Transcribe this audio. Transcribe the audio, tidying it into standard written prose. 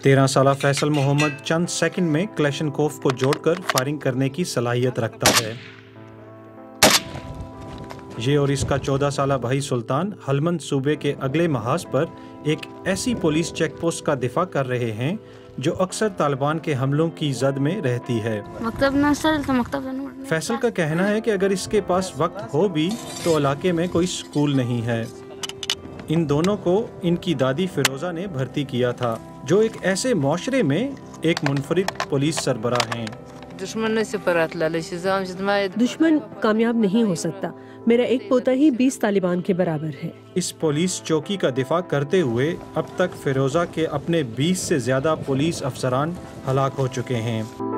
13 साला फैसल मोहम्मद चंद सेकंड में क्लैशनकोफ को जोड़कर फायरिंग करने की सलाहियत रखता है। ये और इसका 14 साला भाई सुल्तान हलमंद सूबे के अगले महाज पर एक ऐसी पुलिस चेकपोस्ट का दिफा कर रहे हैं जो अक्सर तालिबान के हमलों की जद में रहती है। फैसल का कहना है कि अगर इसके पास वक्त हो भी तो इलाके में कोई स्कूल नहीं है। इन दोनों को इनकी दादी फिरोजा ने भर्ती किया था, जो एक ऐसे माशरे में एक मुनफरिद पुलिस सरबराह हैं। दुश्मन कामयाब नहीं हो सकता। मेरा एक पोता ही 20 तालिबान के बराबर है। इस पुलिस चौकी का दिफा करते हुए अब तक फिरोजा के अपने 20 से ज्यादा पुलिस अफसरान हलाक हो चुके हैं।